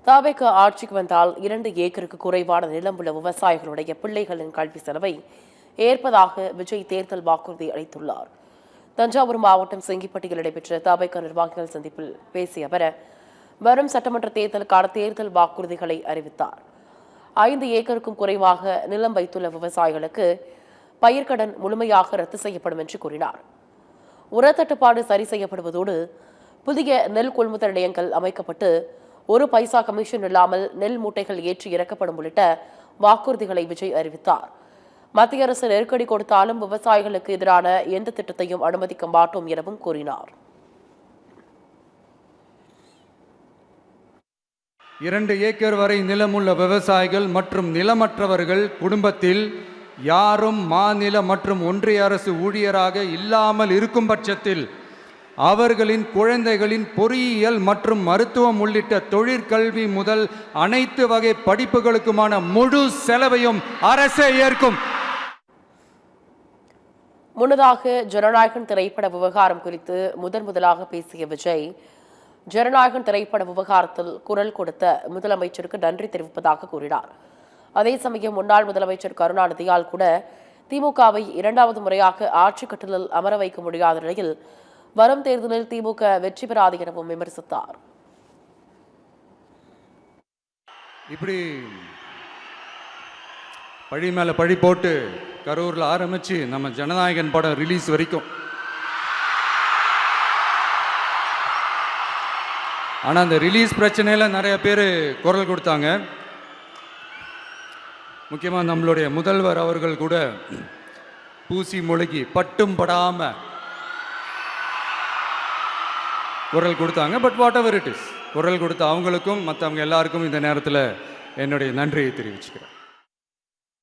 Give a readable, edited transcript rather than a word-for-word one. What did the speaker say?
தவேக ஆட்சிக்கு வந்தால் 2 ஏக்கருக்கு குறைவான நிலம் உள்ள விவசாயிகளுடைய பிள்ளைகளின் கல்வி செலவை ஏற்பதாக விஜய் தேர்தல் வாக்குறுதி அளித்துள்ளார். தஞ்சாவூர் மாவட்டம் செங்கிப்பட்டியில் நடைபெற்ற தவேக நிர்வாகிகள் சந்திப்பில் பேசிய அவர், வரும் சட்டமன்ற தேர்தலுக்கான தேர்தல் வாக்குறுதிகளை அறிவித்தார். 5 ஏக்கருக்கும் குறைவாக நிலம் வைத்துள்ள விவசாயிகளுக்கு பயிர்க்கடன் முழுமையாக ரத்து செய்யப்படும் என்று கூறினார். உரத்தட்டுப்பாடு சரி செய்யப்படுவதோடு புதிய நெல் கொள்முதல் நிலையங்கள் அமைக்கப்பட்டு 1 பைசா கமிஷன் இல்லாமல் நெல் மூட்டைகள் ஏற்றி இறக்கப்படும் உள்ளிட்ட வாக்குறுதிகளை விஜய் அறிவித்தார். மத்திய அரசு நெருக்கடி கொடுத்தாலும் விவசாயிகளுக்கு எதிரான எந்த திட்டத்தையும் அனுமதிக்க மாட்டோம் எனவும் கூறினார். 2 ஏக்கர் வரை நிலமுள்ள விவசாயிகள் மற்றும் நிலமற்றவர்கள் குடும்பத்தில் யாரும் மாநில மற்றும் ஒன்றிய அரசு ஊழியராக இல்லாமல் இருக்கும் பட்சத்தில் அவர்களின் குழந்தைகளின் பொறியியல் மற்றும் மருத்துவம் உள்ளிட்ட தொழிற்கல்வி முதல் அனைத்து வகை படிப்புகளுக்குமான முழு செலவையும் அரசே ஏற்கும். முன்னதாக ஜனநாயகன் திரைப்பட விவகாரம் குறித்து முதலாக பேசிய விஜய், ஜனநாயகன் திரைப்பட விவகாரத்தில் குரல் கொடுத்த முதலமைச்சருக்கு நன்றி தெரிவிப்பதாக கூறினார். அதே சமயம் முன்னாள் முதலமைச்சர் கருணாநிதியால் கூட திமுகவை 2வது முறையாக ஆட்சி கட்டிலில் அமர வைக்க முடியாத நிலையில் வரும் தேர்தலில் திமுக வெற்றி பெறாது எனவும் விமர்சித்தார். இப்படி பழி மேல பழி போட்டு கரூர்ல ஆரம்பிச்சு நம்ம ஜனநாயகன் படம் ரிலீஸ் வரைக்கும், ஆனா அந்த ரிலீஸ் பிரச்சனையில நிறைய பேர் குரல் கொடுத்தாங்க. முக்கியமா நம்மளுடைய முதல்வர் அவர்கள் கூட பூசி மொழிகி பட்டும் படாம குரல் கொடுத்தாங்க. But what ever it is, குரல் கொடுத்த அவங்களுக்கும் மற்றவங்க எல்லாருக்கும் இந்த நேரத்தில் என்னுடைய நன்றியை தெரிவிச்சுக்கிறேன்.